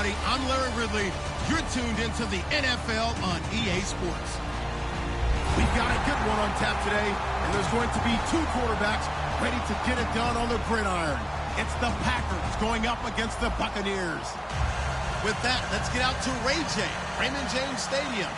everybody. I'm Larry Ridley. You're tuned into the NFL on EA Sports. We've got a good one on tap today, and there's going to be two quarterbacks ready to get it done on the gridiron. It's the Packers going up against the Buccaneers. With that, let's get out to Ray J, Raymond James Stadium,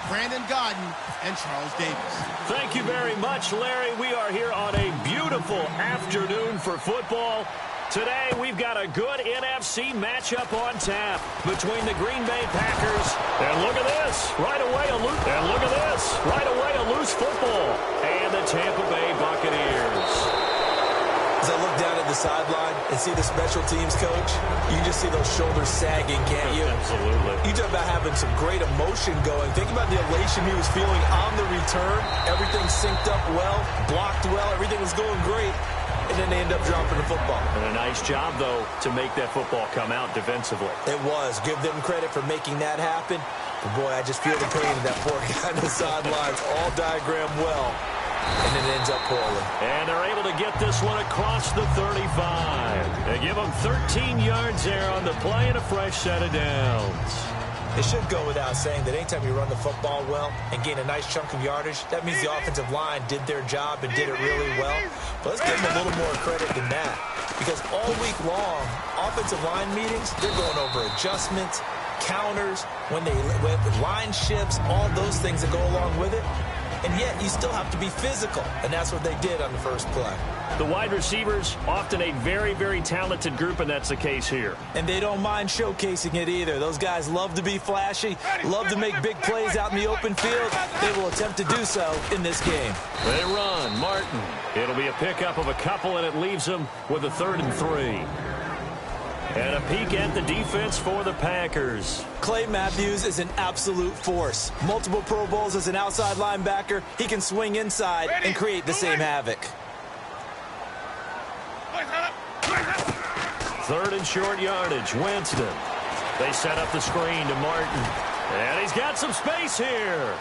Brandon Godden, and Charles Davis. Thank you very much, Larry. We are here on a beautiful afternoon for football. Today, we've got a good NFC matchup on tap between the Green Bay Packers. And look at this. Right away, a loose football. And the Tampa Bay Buccaneers. As I look down at the sideline and see the special teams coach, you can just see those shoulders sagging, can't you? Absolutely. You talk about having some great emotion going. Think about the elation he was feeling on the return. Everything synced up well, blocked well, everything was going great. And then they end up dropping the football. And a nice job, though, to make that football come out defensively. It was. Give them credit for making that happen. But, boy, I just feel the pain of that poor guy on the sidelines. All diagrammed well. And it ends up poorly. And they're able to get this one across the 35. They give them 13 yards there on the play and a fresh set of downs. It should go without saying that anytime you run the football well and gain a nice chunk of yardage, that means the offensive line did their job and did it really well. But let's give them a little more credit than that. Because all week long, offensive line meetings, they're going over adjustments, counters, when line shifts, all those things that go along with it. And yet, you still have to be physical. And that's what they did on the first play. The wide receivers, often a very, very talented group, and that's the case here. And they don't mind showcasing it either. Those guys love to be flashy, love to make big plays out in the open field. They will attempt to do so in this game. They run. Martin. It'll be a pickup of a couple, and it leaves them with a 3rd and 3. And a peek at the defense for the Packers. Clay Matthews is an absolute force. Multiple Pro Bowls as an outside linebacker. He can swing inside and create the same havoc. 3rd and short yardage. Winston. They set up the screen to Martin. And he's got some space here.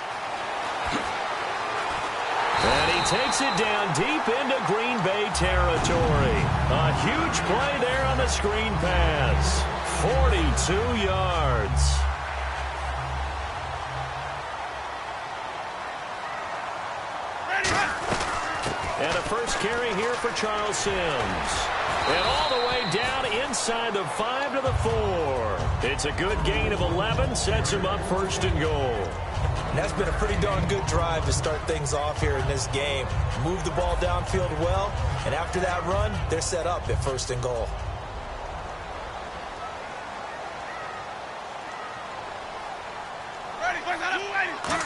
And he takes it down deep into Green Bay territory. A huge play there on the screen pass. 42 yards. And a first carry here for Charles Sims. And all the way down inside the 5 to the 4. It's a good gain of 11. Sets him up 1st and goal. And that's been a pretty darn good drive to start things off here in this game. Move the ball downfield well, and after that run, they're set up at 1st and goal.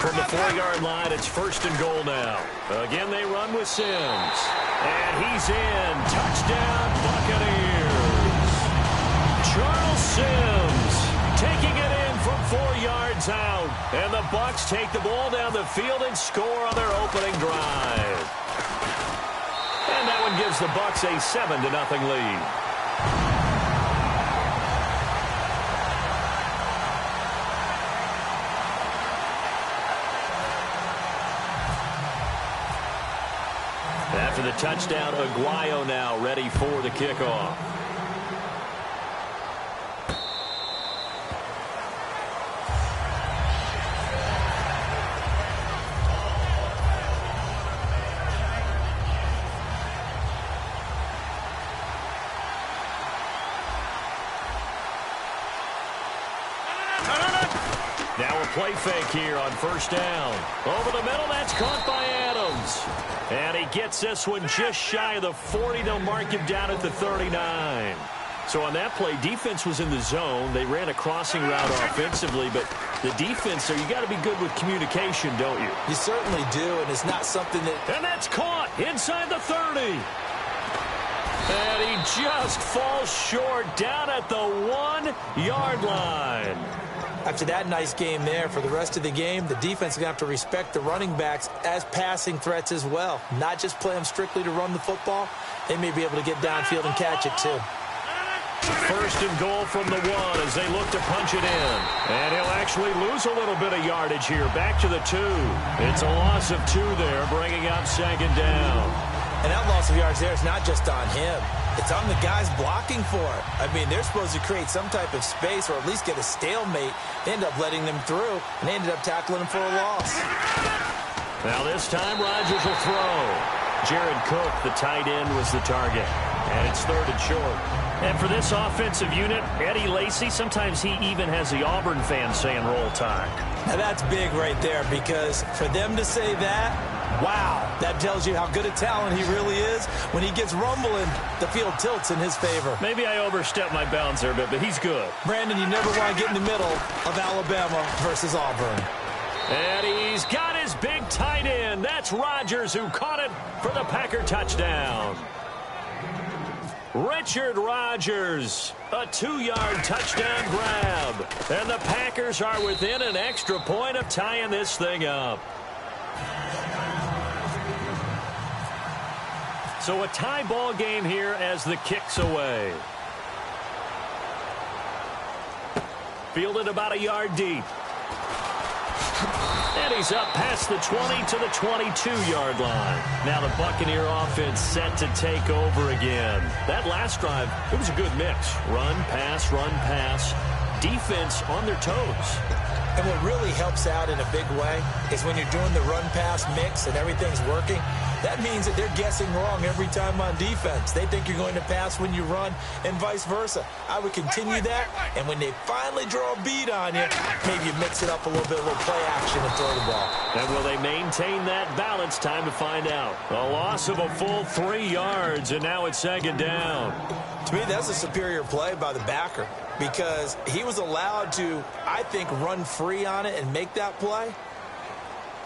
From the 4-yard line, it's 1st and goal now. Again, they run with Sims. And he's in. Touchdown, Buccaneers. Charles Sims taking it in from 4 yards out. And the Bucs take the ball down the field and score on their opening drive. And that one gives the Bucs a 7-0 lead. After the touchdown, Aguayo now ready for the kickoff. Now a play fake here on 1st down. Over the middle, that's caught by Adams. And he gets this one just shy of the 40. They'll mark him down at the 39. So on that play, defense was in the zone. They ran a crossing route offensively, but the defense there, you got to be good with communication, don't you? You certainly do, and it's not something that... And that's caught inside the 30. And he just falls short down at the 1-yard line. After that nice game there, for the rest of the game, the defense is going to have to respect the running backs as passing threats as well. Not just play them strictly to run the football. They may be able to get downfield and catch it too. 1st and goal from the 1 as they look to punch it in. And he'll actually lose a little bit of yardage here. Back to the 2. It's a loss of 2 there, bringing up 2nd down. And that loss of yards there is not just on him. It's on the guys blocking for it. I mean, they're supposed to create some type of space or at least get a stalemate. They end up letting them through, and they ended up tackling him for a loss. Now this time, Rodgers will throw. Jared Cook, the tight end, was the target. And it's 3rd and short. And for this offensive unit, Eddie Lacy, sometimes he even has the Auburn fans saying roll tide. Now that's big right there, because for them to say that, wow, that tells you how good a talent he really is. When he gets rumbling, the field tilts in his favor. Maybe I overstepped my bounds there a bit, but he's good. Brandon, you never want to get in the middle of Alabama versus Auburn. And he's got his big tight end. That's Rodgers who caught it for the Packer touchdown. Richard Rodgers, a 2-yard touchdown grab. And the Packers are within an extra point of tying this thing up. So a tie ball game here as the kick's away. Fielded about a yard deep. And he's up past the 20 to the 22-yard line. Now the Buccaneer offense set to take over again. That last drive, it was a good mix. Run, pass, defense on their toes. And what really helps out in a big way is when you're doing the run-pass mix and everything's working, that means that they're guessing wrong every time on defense. They think you're going to pass when you run and vice versa. I would continue that, and when they finally draw a beat on you, maybe you mix it up a little bit, a little play action and throw the ball. And will they maintain that balance? Time to find out. A loss of a full 3 yards, and now it's 2nd down. To me, that's a superior play by the backer because he was allowed to, I think, run free on it and make that play.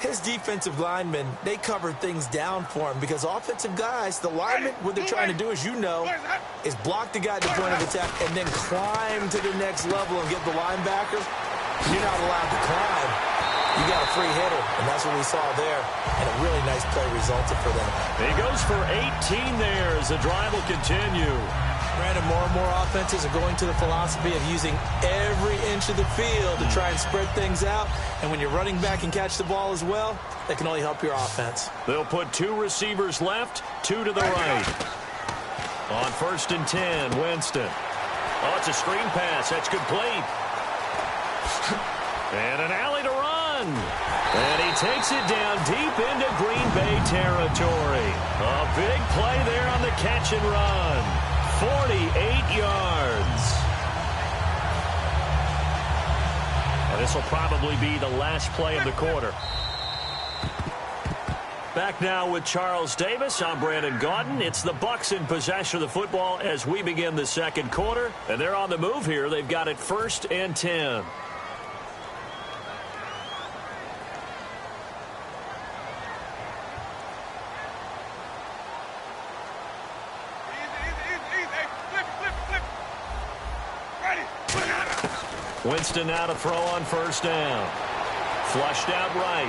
His defensive linemen, they covered things down for him because offensive guys, the linemen, what they're trying to do, as you know, is block the guy at the point of attack and then climb to the next level and get the linebacker. You're not allowed to climb. You got a free hitter, and that's what we saw there. And a really nice play resulted for them. He goes for 18 there as the drive will continue. Brandon, more and more offenses are going to the philosophy of using every inch of the field to try and spread things out. And when you're running back and catch the ball as well, that can only help your offense. They'll put 2 receivers left, 2 to the right. On 1st and 10, Winston. Oh, it's a screen pass. That's complete. And an alley to run. And he takes it down deep into Green Bay territory. A big play there on the catch and run. 48 yards. And this will probably be the last play of the quarter. Back now with Charles Davis. I'm Brandon Gaudin. It's the Bucs in possession of the football as we begin the 2nd quarter. And they're on the move here. They've got it 1st and 10. Winston now to throw on 1st down. Flushed out right.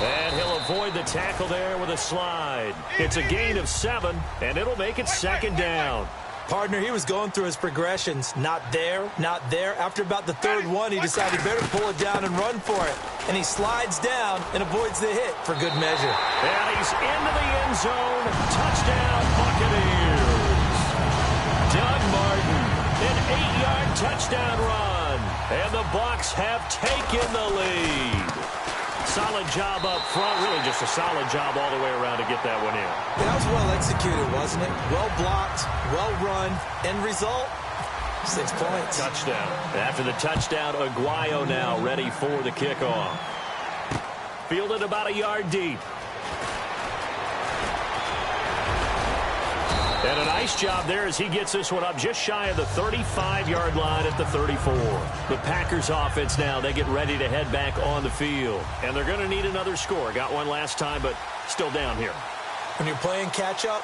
And he'll avoid the tackle there with a slide. It's a gain of 7, and it'll make it 2nd down. Partner, he was going through his progressions. Not there, not there. After about the 3rd one, he decided better pull it down and run for it. And he slides down and avoids the hit for good measure. And he's into the end zone. Touchdown, Buccaneers. Doug Martin, an 8-yard touchdown run. And the Bucs have taken the lead. Solid job up front. Really just a solid job all the way around to get that one in. That was well executed, wasn't it? Well blocked, well run. End result, 6 points. Touchdown. After the touchdown, Aguayo now ready for the kickoff. Fielded about a yard deep. And a nice job there as he gets this one up just shy of the 35-yard line at the 34. The Packers offense now, they get ready to head back on the field. And they're going to need another score. Got one last time, but still down here. When you're playing catch-up,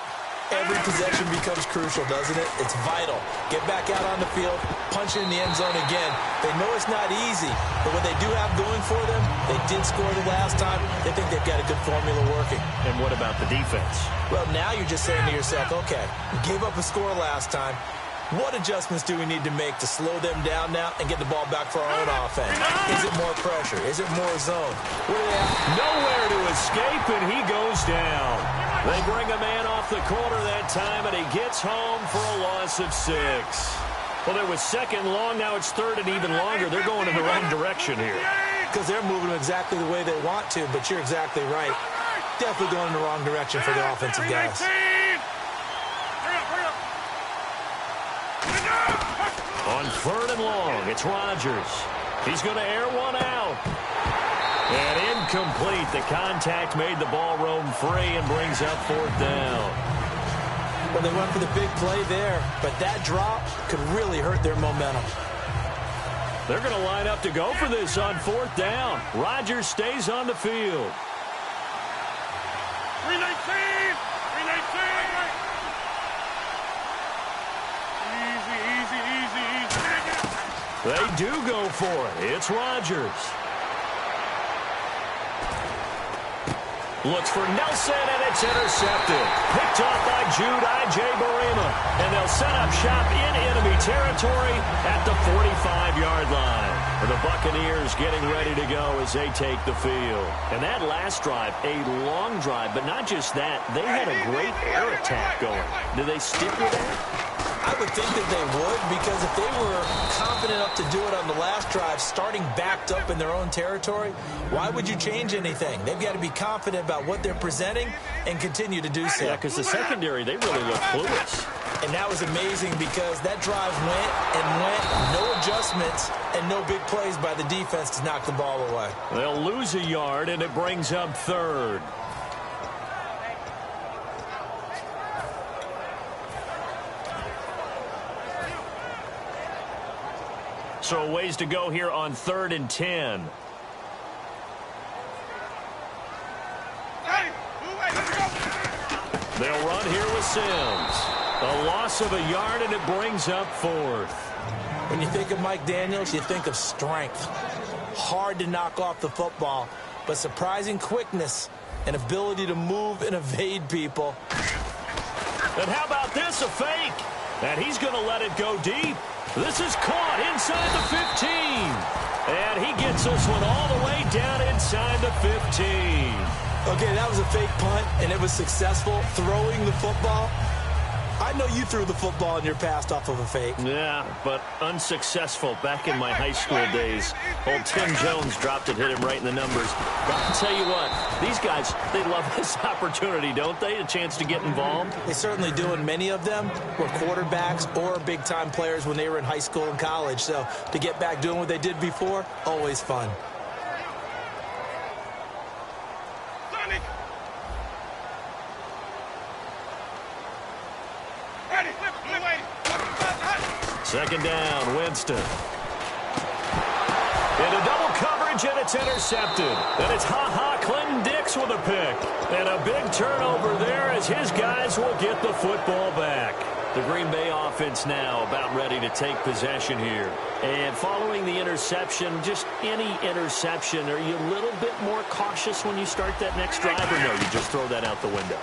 every possession becomes crucial, doesn't it? It's vital. Get back out on the field, punch it in the end zone again. They know it's not easy, but what they do have going for them, they did score the last time. They think they've got a good formula working. And what about the defense? Well, now you're just saying to yourself, okay, we gave up a score last time. What adjustments do we need to make to slow them down now and get the ball back for our own offense? Is it more pressure? Is it more zone? What do they have? Nowhere to escape, and he goes down. They bring a man off the corner that time, and he gets home for a loss of 6. Well, it was second long. Now it's third and even longer. They're going in the wrong direction here. Because they're moving exactly the way they want to, but you're exactly right. Definitely going in the wrong direction for the offensive guys. On third and long, it's Rodgers. He's going to air one out. And incomplete. The contact made the ball roam free and brings up fourth down. Well, they went for the big play there, but that drop could really hurt their momentum. They're going to line up to go for this on fourth down. Rodgers stays on the field. 319! 319! Easy. They do go for it. It's Rodgers. Looks for Nelson, and it's intercepted. Picked off by Jude I.J. Barima. And they'll set up shop in enemy territory at the 45-yard line. And the Buccaneers getting ready to go as they take the field. And that last drive, a long drive, but not just that. They had a great air attack going. Do they stick with that? I would think that they would, because if they were confident enough to do it on the last drive, starting backed up in their own territory, why would you change anything? They've got to be confident about what they're presenting and continue to do so. Yeah, because the secondary, they really look clueless. And that was amazing because that drive went and went, no adjustments, and no big plays by the defense to knock the ball away. They'll lose a yard, and it brings up third. So a ways to go here on 3rd and 10. They'll run here with Sims. A loss of a yard, and it brings up fourth. When you think of Mike Daniels, you think of strength. Hard to knock off the football, but surprising quickness and ability to move and evade people. And how about this, a fake? And he's going to let it go deep. This is caught inside the 15. And he gets this one all the way down inside the 15. Okay, that was a fake punt, and it was successful throwing the football. I know you threw the football in your past off of a fake. Yeah, but unsuccessful back in my high school days. Old Tim Jones dropped it, hit him right in the numbers. But I'll tell you what, these guys, they love this opportunity, don't they? A chance to get involved. They certainly do, and many of them were quarterbacks or big-time players when they were in high school and college. So to get back doing what they did before, always fun. Second down, Winston. Into double coverage, and it's intercepted. And it's Clinton Dix with a pick. And a big turnover there as his guys will get the football back. The Green Bay offense now about ready to take possession here. And following the interception, just any interception, are you a little bit more cautious when you start that next drive, or no, you just throw that out the window?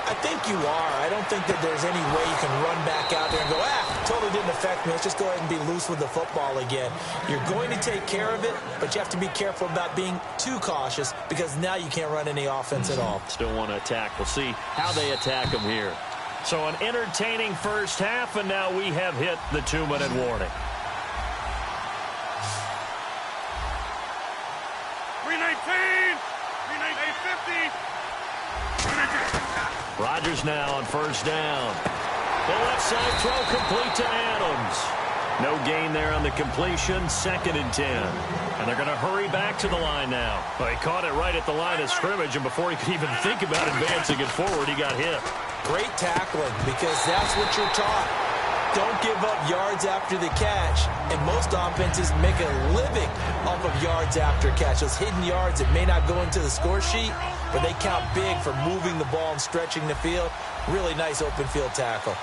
I think you are. I don't think that there's any way you can run back out there and go, totally didn't affect me. Let's just go ahead and be loose with the football again. You're going to take care of it, but you have to be careful about being too cautious because now you can't run any offense at all. Still want to attack. We'll see how they attack them here. So an entertaining first half, and now we have hit the 2-minute warning. 319! 319, 50! Rodgers now on first down. The left side throw complete to Adams. No gain there on the completion. 2nd and 10. And they're going to hurry back to the line now. Well, he caught it right at the line of scrimmage, and before he could even think about advancing it forward, he got hit. Great tackling, because that's what you're taught. Don't give up yards after the catch. And most offenses make a living off of yards after catch. Those hidden yards that may not go into the score sheet, but they count big for moving the ball and stretching the field. Really nice open field tackle.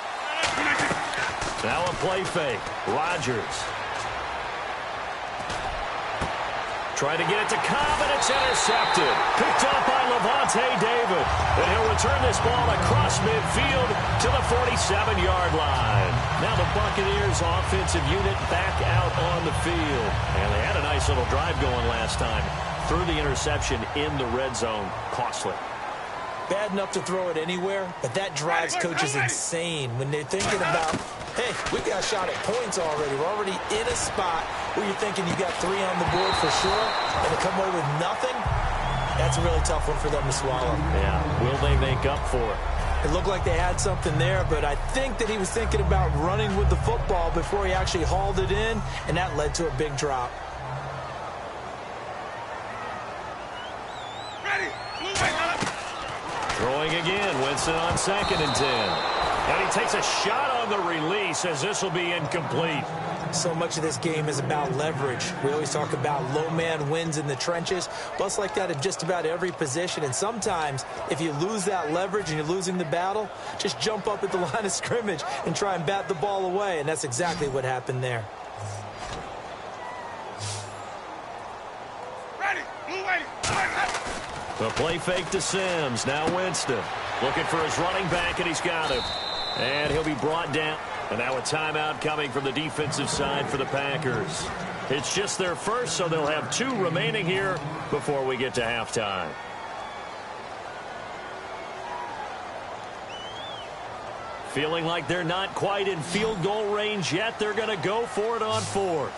Now a play fake. Rodgers. Trying to get it to Cobb, and it's intercepted. Picked up by Levante David. And he'll return this ball across midfield to the 47-yard line. Now the Buccaneers offensive unit back out on the field. And they had a nice little drive going last time. Threw the interception in the red zone. Costly. bad enough to throw it anywhere, but that drives coaches insane when they're thinking about, hey, we got a shot at points already. We're already in a spot where you're thinking you got 3 on the board for sure, and to come away with nothing, that's a really tough one for them to swallow. Yeah, will they make up for it? It looked like they had something there, but I think that he was thinking about running with the football before he actually hauled it in, and that led to a big drop. Throwing again, Winston on 2nd and 10. And he takes a shot on the release as this will be incomplete. So much of this game is about leverage. We always talk about low man wins in the trenches. Bus like that at just about every position. And sometimes, if you lose that leverage and you're losing the battle, just jump up at the line of scrimmage and try and bat the ball away. And that's exactly what happened there. The play fake to Sims. Now Winston looking for his running back, and he's got him. And he'll be brought down. And now a timeout coming from the defensive side for the Packers. It's just their first, so they'll have 2 remaining here before we get to halftime. Feeling like they're not quite in field goal range yet. They're going to go for it on 4th.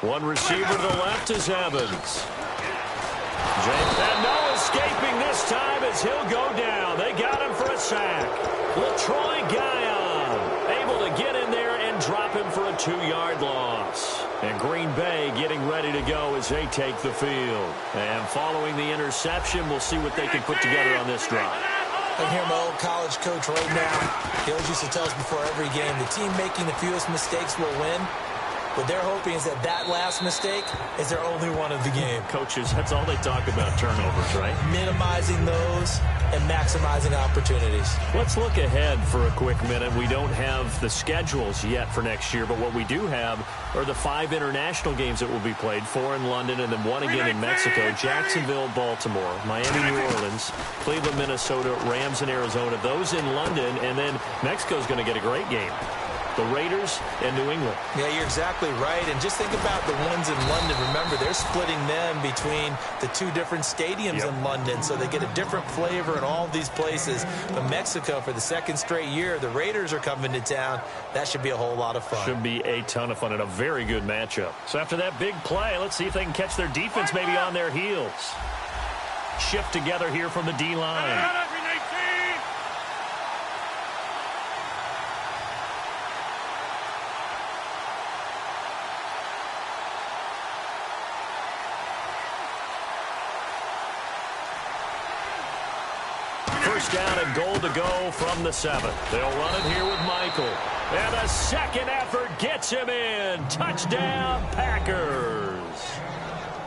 One receiver to the left is Evans. And no escaping this time as he'll go down. They got him for a sack. LaTroy Guion able to get in there and drop him for a 2-yard loss. And Green Bay getting ready to go as they take the field. And following the interception, we'll see what they can put together on this drive. I can hear my old college coach right now. He always used to tell us before every game, the team making the fewest mistakes will win. What they're hoping is that that last mistake is their only one of the game. Coaches, that's all they talk about, turnovers, right? Minimizing those and maximizing opportunities. Let's look ahead for a quick minute. We don't have the schedules yet for next year, but what we do have are the 5 international games that will be played, 4 in London and then 1 again in Mexico, Jacksonville, Baltimore, Miami, New Orleans, Cleveland, Minnesota, Rams, and Arizona. Those in London, and then Mexico's going to get a great game. The Raiders and New England. Yeah, you're exactly right. And just think about the ones in London. Remember, they're splitting them between the 2 different stadiums in London, so they get a different flavor in all these places. But Mexico, for the 2nd straight year, the Raiders are coming to town. That should be a whole lot of fun. Should be a ton of fun and a very good matchup. So after that big play, let's see if they can catch their defense maybe on their heels. Shift together here from the D-line. First down and goal to go from the 7. They'll run it here with Michael. And the second effort gets him in. Touchdown, Packers.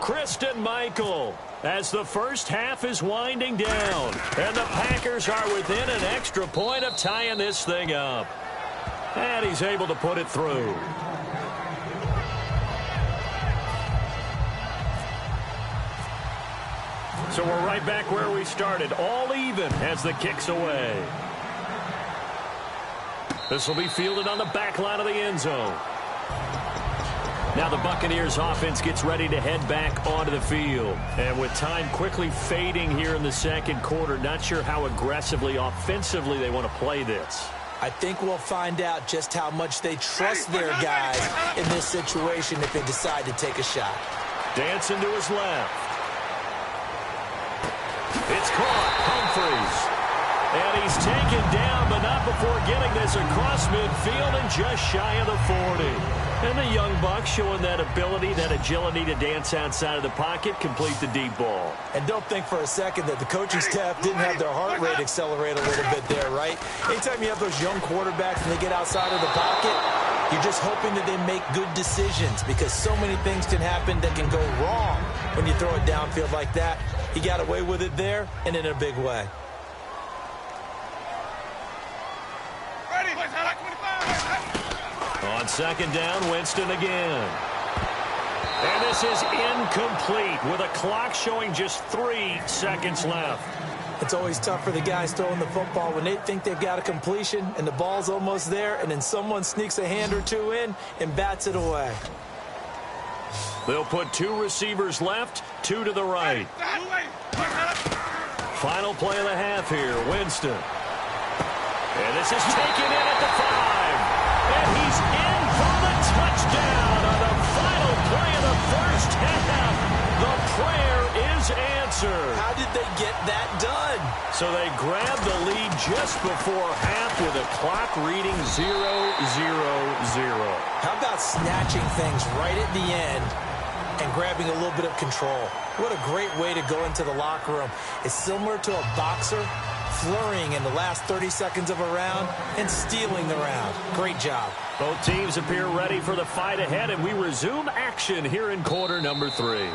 Kristen Michael as the first half is winding down. And the Packers are within an extra point of tying this thing up. And he's able to put it through. So we're right back where we started, all even as the kick's away. This will be fielded on the back line of the end zone. Now the Buccaneers offense gets ready to head back onto the field. And with time quickly fading here in the 2nd quarter, not sure how aggressively, offensively they want to play this. I think we'll find out just how much they trust their guys in this situation if they decide to take a shot. Dancing to his left. It's caught. Humphries. And he's taken down, but not before getting this across midfield and just shy of the 40. And the young buck showing that ability, that agility to dance outside of the pocket, complete the deep ball. And don't think for a second that the coaching staff didn't have their heart rate accelerate a little bit there, right? Anytime you have those young quarterbacks and they get outside of the pocket, you're just hoping that they make good decisions because so many things can happen that can go wrong when you throw it downfield like that. He got away with it there and in a big way. On 2nd down, Winston again. And this is incomplete with a clock showing just 3 seconds left. It's always tough for the guys throwing the football when they think they've got a completion and the ball's almost there, and then someone sneaks a hand or two in and bats it away. They'll put 2 receivers left, 2 to the right. Final play of the half here, Winston. And this is taken in at the 5. And he's in for the touchdown on the final play of the first half. The prayer is answered. How did they get that done? So they grabbed the lead just before half with a clock reading 0-0-0. How about snatching things right at the end and grabbing a little bit of control? What a great way to go into the locker room. It's similar to a boxer flurrying in the last 30 seconds of a round and stealing the round. Great job. Both teams appear ready for the fight ahead, and we resume action here in quarter number 3.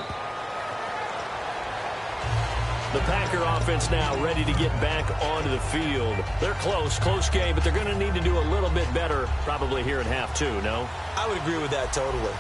The Packer offense now ready to get back onto the field. They're close game, but they're going to need to do a little bit better probably here in half 2, no? I would agree with that totally.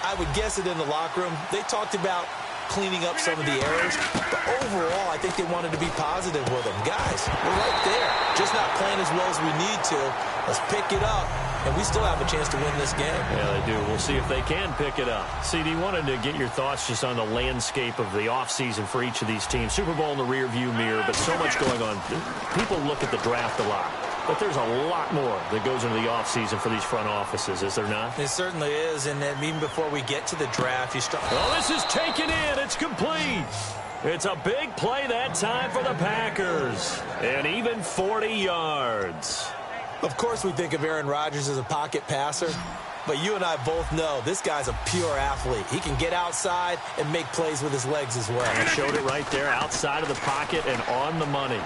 I would guess it in the locker room. They talked about cleaning up some of the errors, but overall, I think they wanted to be positive with them. Guys, we're right there. Just not playing as well as we need to. Let's pick it up, and we still have a chance to win this game. Yeah, they do. We'll see if they can pick it up. CD, wanted to get your thoughts just on the landscape of the offseason for each of these teams. Super Bowl in the rearview mirror, but so much going on. People look at the draft a lot. But there's a lot more that goes into the offseason for these front offices, is there not? It certainly is, and then even before we get to the draft, you start... Well, this is taken in. It's complete. It's a big play that time for the Packers. And even 40 yards. Of course we think of Aaron Rodgers as a pocket passer, but you and I both know this guy's a pure athlete. He can get outside and make plays with his legs as well. And showed it right there, outside of the pocket and on the money.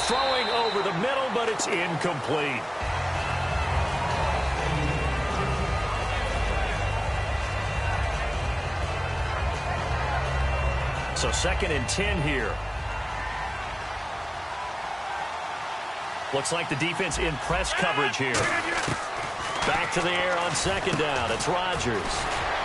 Throwing over the middle, but it's incomplete. So 2nd and 10 here. Looks like the defense in press coverage here. Back to the air on 2nd down. It's Rodgers.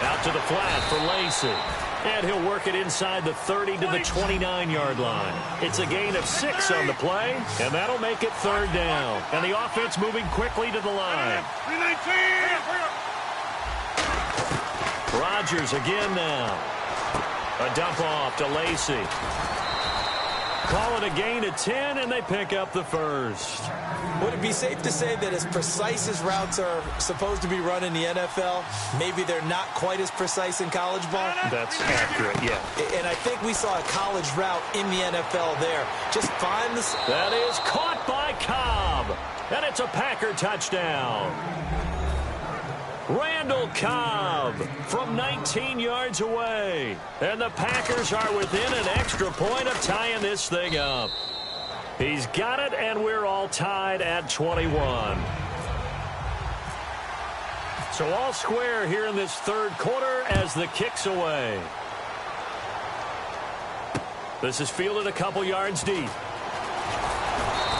Out to the flat for Lacy. And he'll work it inside the 30 to the 29-yard line. It's a gain of 6 on the play, and that'll make it 3rd down. And the offense moving quickly to the line. Rodgers again now. A dump off to Lacy. Call it a gain of 10, and they pick up the first. Would it be safe to say that as precise as routes are supposed to be run in the NFL, maybe they're not quite as precise in college ball? That's accurate, yeah. And I think we saw a college route in the NFL there. Just find this. That is caught by Cobb, and it's a Packer touchdown. Randall Cobb from 19 yards away. And the Packers are within an extra point of tying this thing up. He's got it, and we're all tied at 21. So all square here in this 3rd quarter as the kick's away. This is fielded a couple yards deep.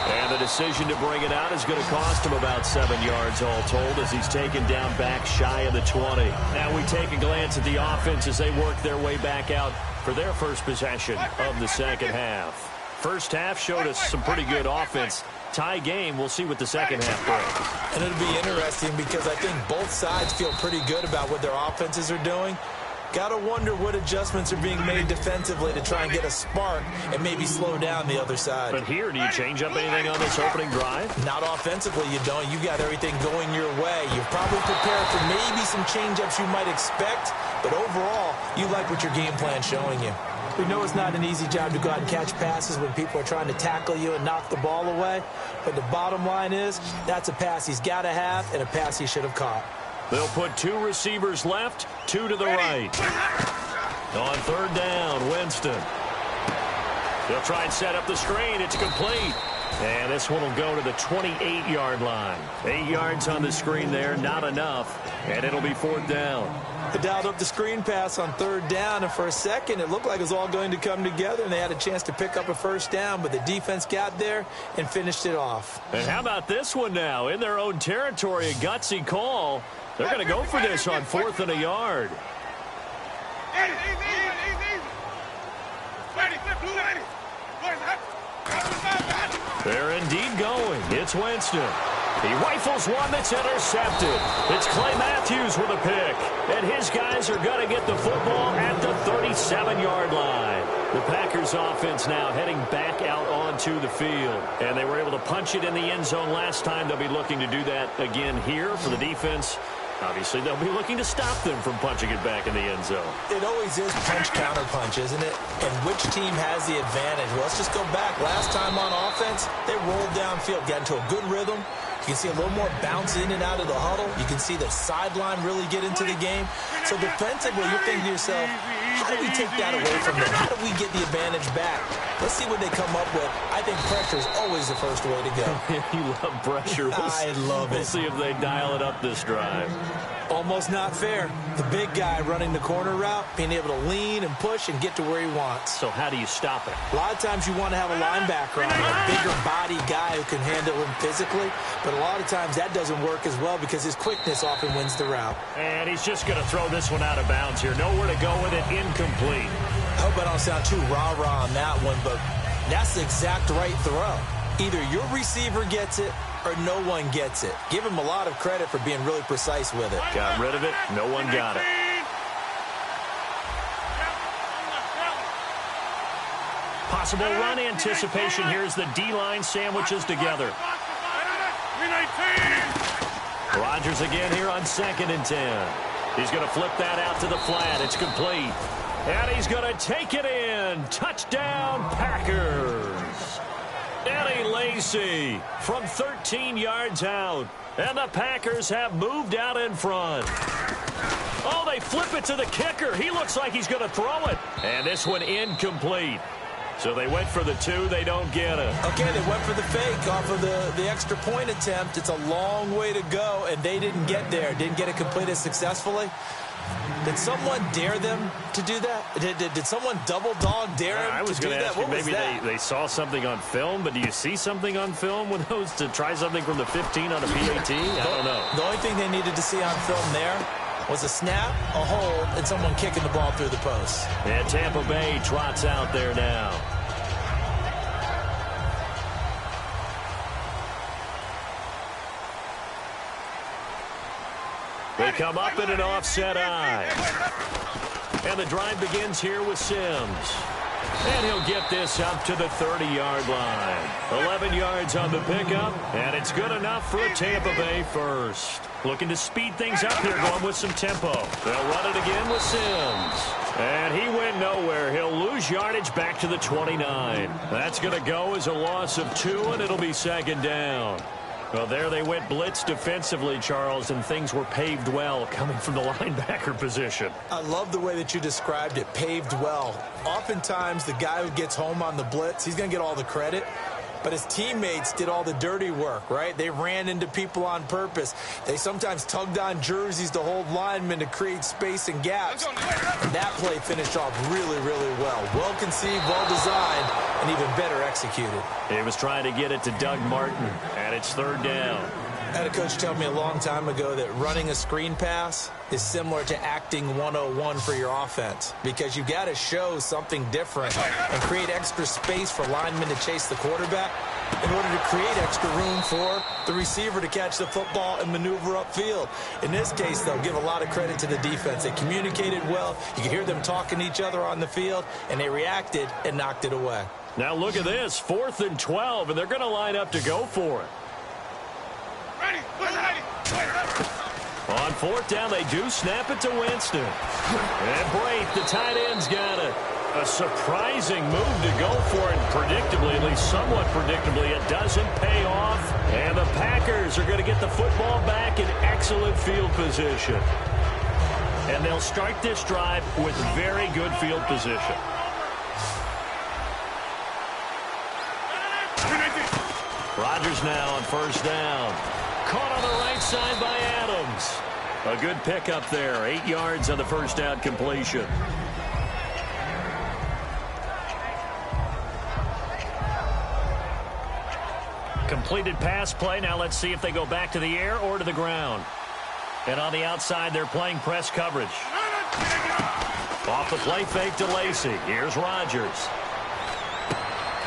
And the decision to bring it out is going to cost him about 7 yards all told as he's taken down back shy of the 20. Now we take a glance at the offense as they work their way back out for their first possession of the 2nd half. First half showed us some pretty good offense. Tie game, we'll see what the 2nd half brings. And it'll be interesting because I think both sides feel pretty good about what their offenses are doing. Got to wonder what adjustments are being made defensively to try and get a spark and maybe slow down the other side. But here, do you change up anything on this opening drive? Not offensively, you don't. You got everything going your way. You've probably prepared for maybe some change-ups you might expect, but overall, you like what your game plan's showing you. We know it's not an easy job to go out and catch passes when people are trying to tackle you and knock the ball away, but the bottom line is that's a pass he's got to have and a pass he should have caught. They'll put 2 receivers left, 2 to the right. On 3rd down, Winston. They'll try and set up the screen. It's complete. And this one will go to the 28-yard line. 8 yards on the screen there, not enough. And it'll be 4th down. They dialed up the screen pass on 3rd down, and for a second it looked like it was all going to come together, and they had a chance to pick up a 1st down, but the defense got there and finished it off. And how about this one now? In their own territory, a gutsy call. They're going to go for this on 4th and a yard. They're indeed going. It's Winston. He rifles one that's intercepted. It's Clay Matthews with a pick. And his guys are going to get the football at the 37-yard line. The Packers offense now heading back out onto the field. And they were able to punch it in the end zone last time. They'll be looking to do that again here for the defense. Obviously, they'll be looking to stop them from punching it back in the end zone. It always is punch-counter-punch, isn't it? And which team has the advantage? Well, let's just go back. Last time on offense, they rolled downfield, got into a good rhythm. You can see a little more bounce in and out of the huddle. You can see the sideline really get into the game. So defensively, you're thinking to yourself, how do we take that away from them? How do we get the advantage back? Let's see what they come up with. I think pressure is always the first way to go. You love pressure. I love it. We'll see if they dial it up this drive. Almost not fair. The big guy running the corner route, being able to lean and push and get to where he wants. So how do you stop it? A lot of times you want to have a linebacker on a bigger body guy who can handle him physically, but a lot of times that doesn't work as well because his quickness often wins the route. And he's just going to throw this one out of bounds here. Nowhere to go with it. Incomplete. I hope I don't sound too rah-rah on that one, but that's the exact right throw. Either your receiver gets it or no one gets it. Give him a lot of credit for being really precise with it. Got rid of it. No one got it. Possible run anticipation here as the D-line sandwiches together. Rodgers again here on 2nd and 10. He's going to flip that out to the flat. It's complete. And he's going to take it in. Touchdown, Packers. Eddie Lacy from 13 yards out. And the Packers have moved out in front. Oh, they flip it to the kicker. He looks like he's going to throw it. And this one incomplete. So they went for the 2. They don't get it. Okay, they went for the fake off of the extra point attempt. It's a long way to go, and they didn't get there. Didn't get it completed successfully. Did someone dare them to do that? Did someone double dog dare them to do that? What was that? Maybe they saw something on film, but do you see something on film with those to try something from the 15 on a PAT? I don't know. The only thing they needed to see on film there was a snap, a hold, and someone kicking the ball through the post. And Tampa Bay trots out there now. They come up in an offset eye. And the drive begins here with Sims. And he'll get this up to the 30-yard line. 11 yards on the pickup, and it's good enough for a Tampa Bay first. Looking to speed things up here, going with some tempo. They'll run it again with Sims. And he went nowhere. He'll lose yardage back to the 29. That's going to go as a loss of 2, and it'll be 2nd down. Well, there they went blitz defensively, Charles, and things were paved well coming from the linebacker position. I love the way that you described it, paved well. Oftentimes, the guy who gets home on the blitz, he's going to get all the credit. But his teammates did all the dirty work, right? They ran into people on purpose. They sometimes tugged on jerseys to hold linemen to create space and gaps. And that play finished off really, really well. Well conceived, well designed, and even better executed. He was trying to get it to Doug Martin, and it's 3rd down. I had a coach tell me a long time ago that running a screen pass is similar to acting 101 for your offense because you've got to show something different and create extra space for linemen to chase the quarterback in order to create extra room for the receiver to catch the football and maneuver upfield. In this case, though, give a lot of credit to the defense. They communicated well. You could hear them talking to each other on the field, and they reacted and knocked it away. Now look at this, 4th and 12, and they're going to line up to go for it. On 4th down, they do snap it to Winston. And Brate, the tight end's got it. A surprising move to go for it. Predictably, at least somewhat predictably, it doesn't pay off. And the Packers are going to get the football back in excellent field position. And they'll start this drive with very good field position. Rodgers now on 1st down. Caught on the right side by Adams. A good pickup there. 8 yards on the 1st down completion. Completed pass play. Now let's see if they go back to the air or to the ground. And on the outside, they're playing press coverage. Off the play fake to Lacy. Here's Rodgers.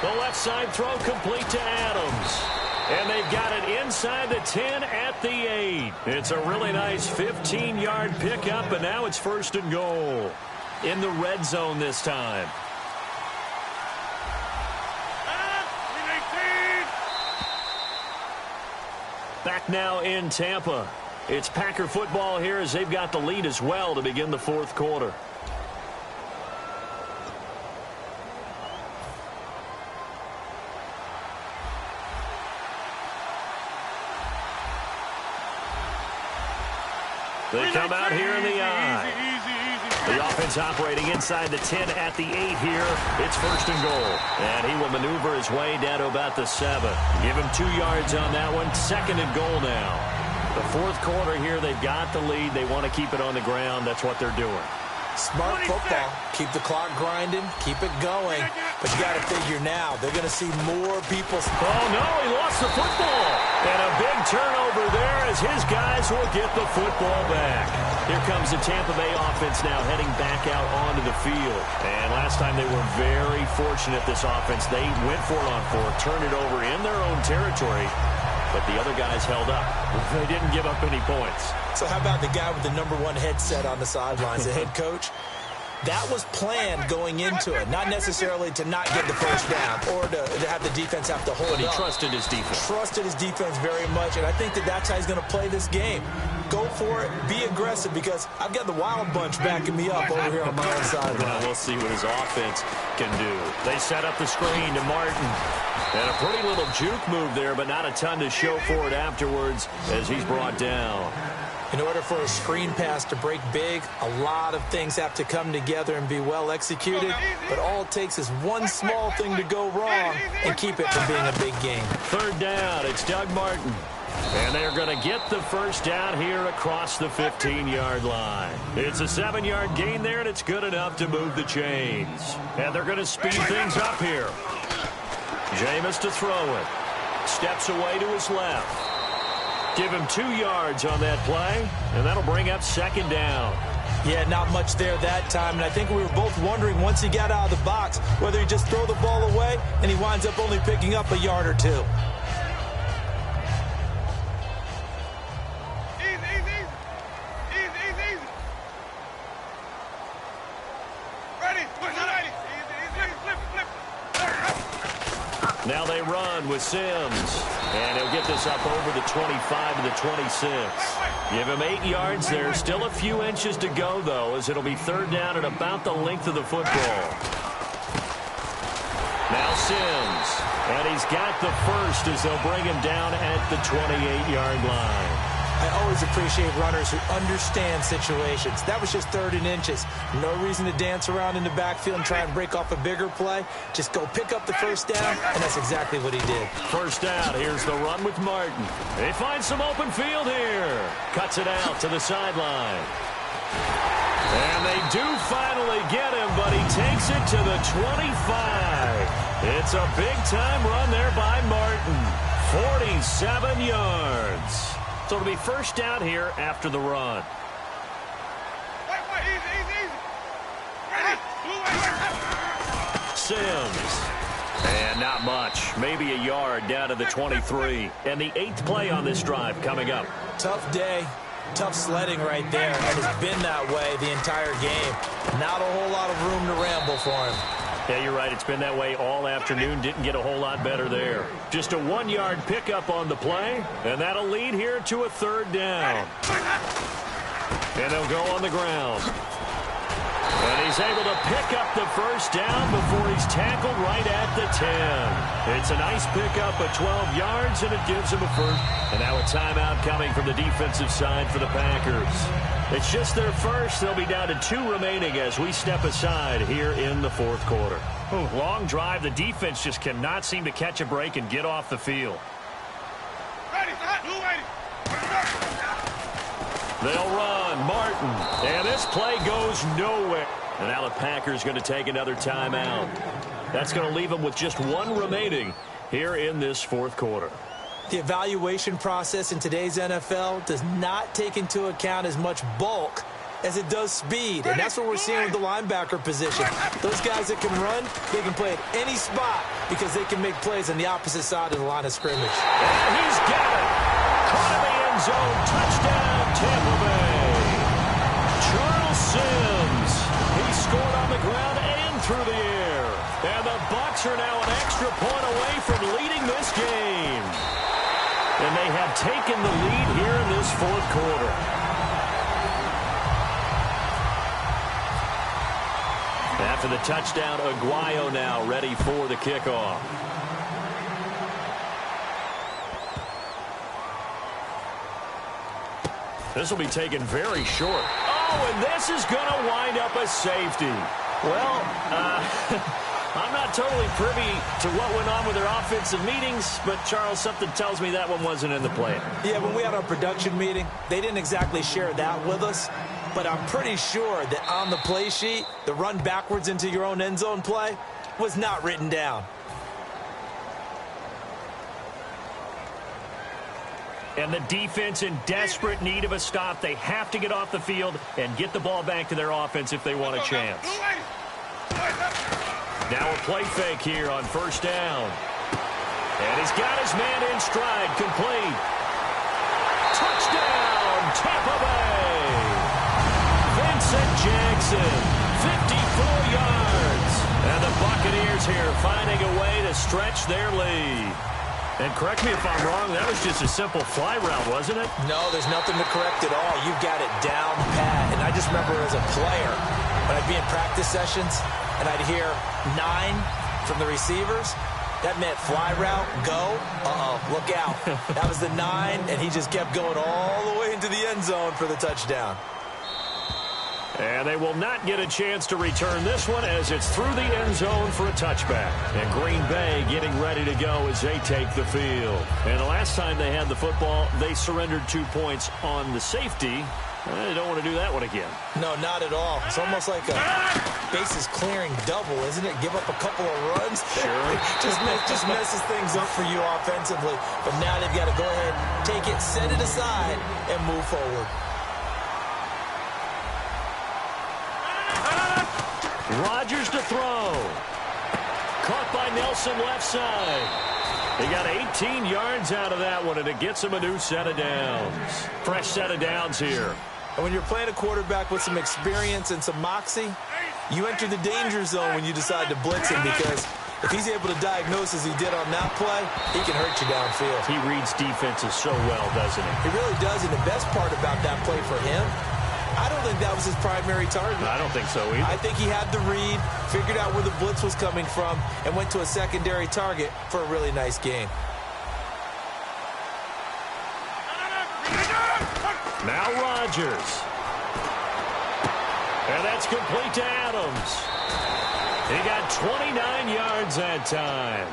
The left side throw complete to Adams. And they've got it inside the 10 at the 8. It's a really nice 15-yard pickup, and now it's 1st and goal. In the red zone this time. Back now in Tampa. It's Packer football here as they've got the lead as well to begin the 4th quarter. They come out here in the eye. The offense operating inside the 10 at the 8 here. It's 1st and goal. And he will maneuver his way down to about the 7. Give him 2 yards on that one. 2nd and goal now. The 4th quarter here, they've got the lead. They want to keep it on the ground. That's what they're doing. Smart football. Keep the clock grinding. Keep it going. But you got to figure now, they're going to see more people. Oh, no, he lost the football. And a big turnover there as his guys will get the football back. Here comes the Tampa Bay offense now heading back out onto the field. And last time they were very fortunate, this offense. They went for it on 4, turned it over in their own territory. But the other guys held up. They didn't give up any points. So how about the guy with the #1 headset on the sidelines, the head coach? That was planned going into it, not necessarily to not get the first down or to have the defense have to hold But he up. trusted his defense. Trusted his defense very much, and I think that's how he's going to play this game. Go for it, be aggressive, because I've got the wild bunch backing me up over here on my own sideline. We'll see what his offense can do. They set up the screen to Martin. And a pretty little juke move there, but not a ton to show for it afterwards as he's brought down. In order for a screen pass to break big, a lot of things have to come together and be well executed. But all it takes is one small thing to go wrong and keep it from being a big game. 3rd down, it's Doug Martin. And they're going to get the first down here across the 15-yard line. It's a 7-yard gain there, and it's good enough to move the chains. And they're going to speed things up here. Jameis to throw it. Steps away to his left. Give him 2 yards on that play, and that'll bring up 2nd down. Yeah, not much there that time, and I think we were both wondering once he got out of the box whether he just throw the ball away, and he winds up only picking up a yard or 2. Now they run with Sims. And he'll get this up over the 25 to the 26. Give him 8 yards there. Still a few inches to go, though, as it'll be 3rd down at about the length of the football. Now Sims. And he's got the first as they'll bring him down at the 28-yard line. I always appreciate runners who understand situations. That was just 3rd and inches. No reason to dance around in the backfield and try and break off a bigger play. Just go pick up the first down, and that's exactly what he did. 1st down. Here's the run with Martin. They find some open field here. Cuts it out to the sideline. And they do finally get him, but he takes it to the 25. It's a big-time run there by Martin. 47 yards. So it'll be 1st down here after the run. Sims. And not much. Maybe a yard down to the 23. And the 8th play on this drive coming up. Tough day. Tough sledding right there. And it's been that way the entire game. Not a whole lot of room to ramble for him. Yeah, you're right. It's been that way all afternoon. Didn't get a whole lot better there. Just a 1-yard pickup on the play, and that'll lead here to a 3rd down. And they'll go on the ground. And he's able to pick up the first down before he's tackled right at the 10. It's a nice pickup of 12 yards, and it gives him a first. And now a timeout coming from the defensive side for the Packers. It's just their first. They'll be down to 2 remaining as we step aside here in the 4th quarter. Long drive. The defense just cannot seem to catch a break and get off the field. They'll run. Martin. And this play goes nowhere. And now the Packers going to take another timeout. That's going to leave them with just 1 remaining here in this 4th quarter. The evaluation process in today's NFL does not take into account as much bulk as it does speed, and that's what we're seeing with the linebacker position. Those guys that can run, they can play at any spot because they can make plays on the opposite side of the line of scrimmage. And he's got it. Caught in the end zone. Touchdown, Tampa Bay. Charles Sims. He scored on the ground and through the air. And the Bucs are now an extra point away from leading this game. And they have taken the lead here in this fourth quarter. After the touchdown, Aguayo now ready for the kickoff. This will be taken very short. Oh, and this is going to wind up a safety. Well, I'm not totally privy to what went on with their offensive meetings, but, Charles, something tells me that one wasn't in the plan. Yeah, when we had our production meeting, they didn't exactly share that with us, but I'm pretty sure that on the play sheet, the run backwards into your own end zone play was not written down. And the defense in desperate need of a stop. They have to get off the field and get the ball back to their offense if they want a chance. Now a play fake here on first down. And he's got his man in stride, complete. Touchdown, Tampa Bay. Vincent Jackson, 54 yards. And the Buccaneers here finding a way to stretch their lead. And correct me if I'm wrong, that was just a simple fly route, wasn't it? No, there's nothing to correct at all. You've got it down pat. And I just remember as a player, when I'd be in practice sessions, and I'd hear 9 from the receivers, that meant fly route, go, look out. That was the 9, and he just kept going all the way into the end zone for the touchdown. And they will not get a chance to return this one as it's through the end zone for a touchback. And Green Bay getting ready to go as they take the field. And the last time they had the football, they surrendered 2 points on the safety. They don't want to do that one again. No, not at all. It's almost like a bases clearing double, isn't it? Give up a couple of runs. Sure. just messes things up for you offensively. But now they've got to go ahead, take it, set it aside, and move forward. Rodgers to throw. Caught by Nelson left side. He got 18 yards out of that one, and it gets him a new set of downs. Fresh set of downs here. And when you're playing a quarterback with some experience and some moxie, you enter the danger zone when you decide to blitz him, because if he's able to diagnose as he did on that play, he can hurt you downfield. He reads defenses so well, doesn't he? He really does, and the best part about that play for him, I don't think that was his primary target. I don't think so either. I think he had the read, figured out where the blitz was coming from, and went to a secondary target for a really nice gain. Now Rodgers. And that's complete to Adams. He got 29 yards that time.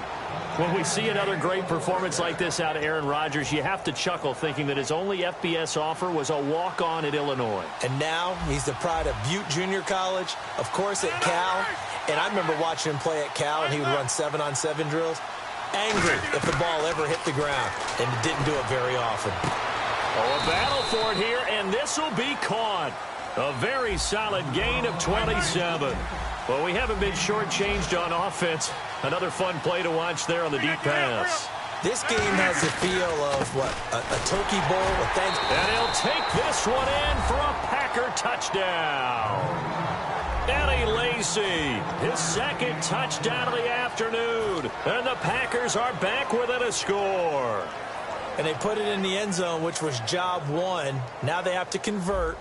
When we see another great performance like this out of Aaron Rodgers, you have to chuckle thinking that his only FBS offer was a walk-on at Illinois. And now he's the pride of Butte Junior College, of course at Cal. And I remember watching him play at Cal, and he would run 7-on-7 drills. Angry if the ball ever hit the ground, and didn't do it very often. Oh, a battle for it here, and this will be caught. A very solid gain of 27. Well, we haven't been shortchanged on offense. Another fun play to watch there on the deep pass. This game has the feel of, what, a turkey bowl with Thanksgiving. And he'll take this one in for a Packer touchdown. Eddie Lacy, his second touchdown of the afternoon. And the Packers are back within a score. And they put it in the end zone, which was job one. Now they have to convert.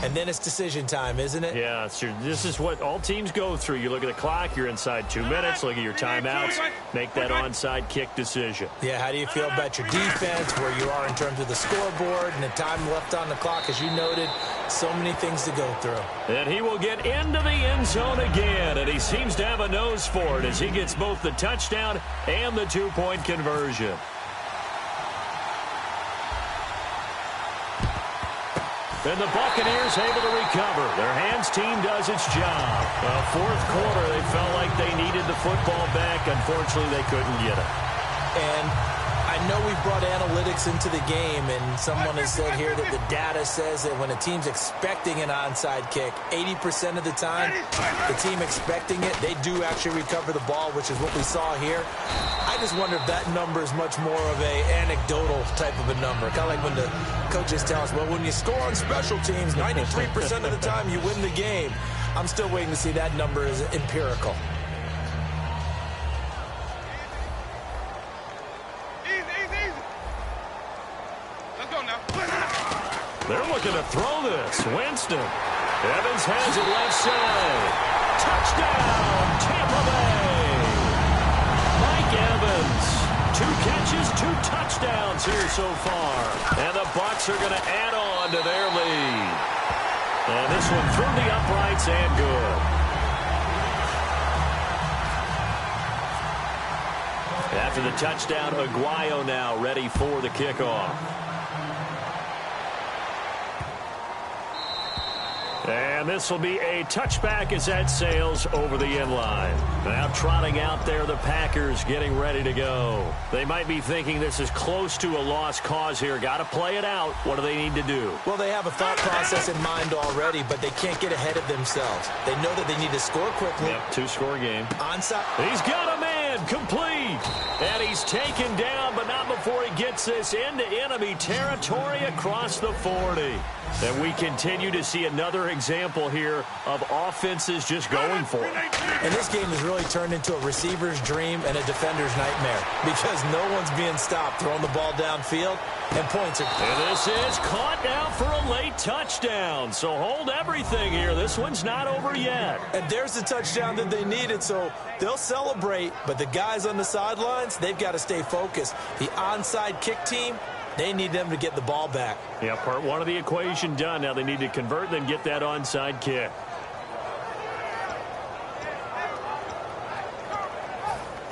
And then it's decision time, isn't it? Yeah, this is what all teams go through. You look at the clock, you're inside 2 minutes, look at your timeouts, make that onside kick decision. Yeah, how do you feel about your defense, where you are in terms of the scoreboard, and the time left on the clock, as you noted, so many things to go through. And he will get into the end zone again, and he seems to have a nose for it as he gets both the touchdown and the 2-point conversion. And the Buccaneers able to recover. Their hands team does its job. Fourth quarter, they felt like they needed the football back. Unfortunately, they couldn't get it. And I I know we've brought analytics into the game, and someone has said here that the data says that when a team's expecting an onside kick, 80% of the time, the team expecting it, they do actually recover the ball, which is what we saw here. I just wonder if that number is much more of a anecdotal type of a number. Kind of like when the coaches tell us, well, when you score on special teams, 93% of the time you win the game. I'm still waiting to see that number is empirical. They're looking to throw this. Winston. Evans has it left side. Touchdown, Tampa Bay. Mike Evans. 2 catches, 2 touchdowns here so far. And the Bucs are going to add on to their lead. And this one through the uprights and good. After the touchdown, Aguayo now ready for the kickoff. And this will be a touchback as that sails over the end line. Now trotting out there, the Packers getting ready to go. They might be thinking this is close to a lost cause here. Got to play it out. What do they need to do? Well, they have a thought process in mind already, but they can't get ahead of themselves. They know that they need to score quickly. Yep, 2-score game. Onside. He's got a man, complete. And he's taken down, but not before he gets this into enemy territory across the 40. And we continue to see another example here of offenses just going for it. And this game has really turned into a receiver's dream and a defender's nightmare because no one's being stopped throwing the ball downfield, and points are... And this is caught now for a late touchdown. So hold everything here. This one's not over yet. And there's the touchdown that they needed, so they'll celebrate. But the guys on the sidelines, they've got to stay focused. The onside kick team, they need them to get the ball back. Yeah, part one of the equation done. Now they need to convert and get that onside kick.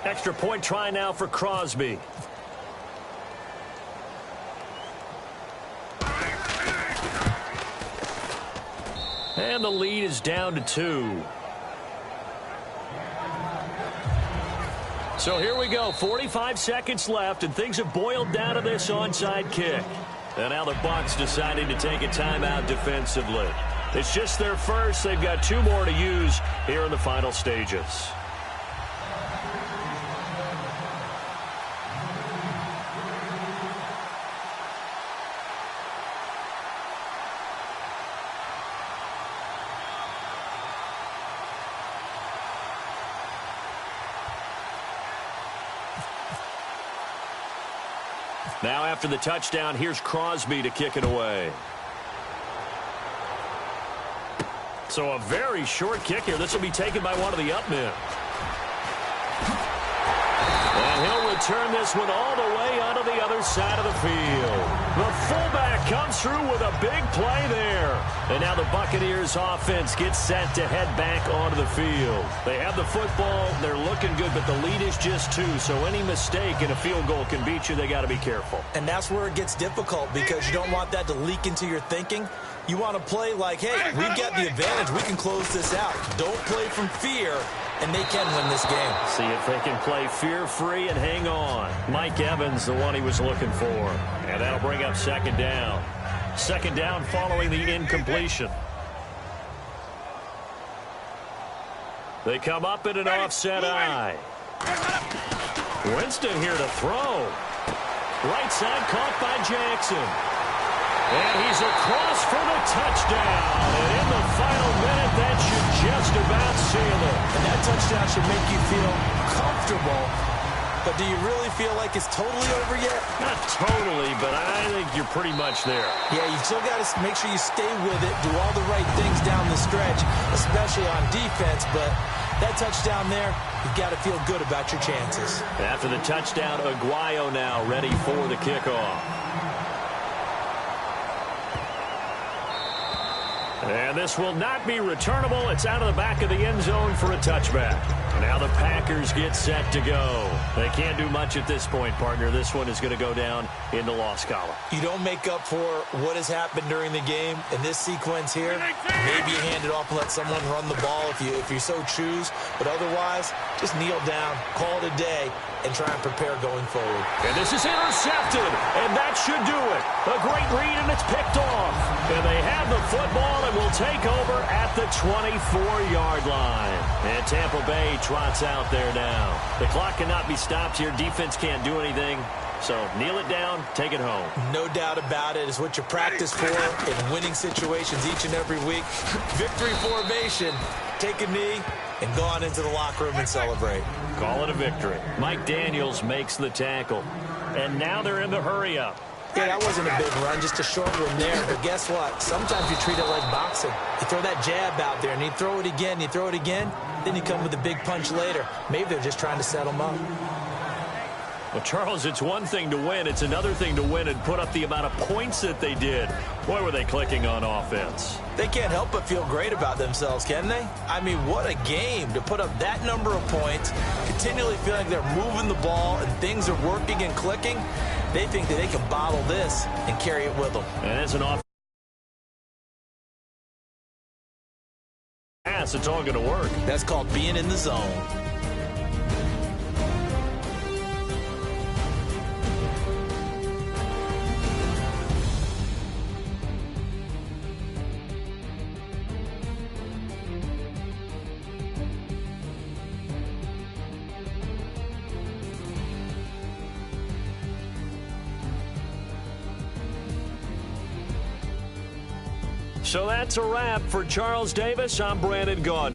Extra point try now for Crosby. And the lead is down to 2. So here we go, 45 seconds left, and things have boiled down to this onside kick. And now the Bucs deciding to take a timeout defensively. It's just their first. They've got 2 more to use here in the final stages. Now after the touchdown, here's Crosby to kick it away. So a very short kick here. This will be taken by one of the up men. And he'll return this one all the way onto the other side of the field. The fullback comes through with a big play there. And now the Buccaneers offense gets set to head back onto the field. They have the football. They're looking good, but the lead is just 2. So any mistake in a field goal can beat you. They got to be careful. And that's where it gets difficult because you don't want that to leak into your thinking. You want to play like, hey, we've got the advantage. We can close this out. Don't play from fear, and they can win this game. See if they can play fear-free and hang on. Mike Evans, the one he was looking for. And that'll bring up second down. Second down following the incompletion. They come up in an offset eye. Winston here to throw. Right side caught by Jackson. And he's across for the touchdown. And in the final minute, that should just about seal it. And that touchdown should make you feel comfortable. But do you really feel like it's totally over yet? Not totally, but I think you're pretty much there. Yeah, you still got to make sure you stay with it, do all the right things down the stretch, especially on defense. But that touchdown there, you've got to feel good about your chances. After the touchdown, Aguayo now ready for the kickoff. And this will not be returnable. It's out of the back of the end zone for a touchback. Now the Packers get set to go. They can't do much at this point, partner. This one is going to go down in the loss column. You don't make up for what has happened during the game in this sequence here. Maybe you hand it off and let someone run the ball if you so choose. But otherwise, just kneel down, call it a day, and try and prepare going forward. And this is intercepted, and that should do it. A great read, and it's picked off. And they have the football and will take over at the 24-yard line. And Tampa Bay trots out there now. The clock cannot be stopped here. Defense can't do anything. So kneel it down, take it home. No doubt about it. It's what you practice for in winning situations each and every week. Victory formation. Take a knee and go on into the locker room and celebrate. Call it a victory. Mike Daniels makes the tackle. And now they're in the hurry-up. Yeah, that wasn't a big run, just a short one there. But guess what? Sometimes you treat it like boxing. You throw that jab out there, and you throw it again, you throw it again, then you come with a big punch later. Maybe they're just trying to set them up. Well, Charles, it's one thing to win. It's another thing to win and put up the amount of points that they did. Boy, were they clicking on offense. They can't help but feel great about themselves, can they? I mean, what a game to put up that number of points, continually feeling they're moving the ball and things are working and clicking. They think that they can bottle this and carry it with them. And as an offense, it's all going to work. That's called being in the zone. So that's a wrap for Charles Davis. I'm Brandon Gaudin.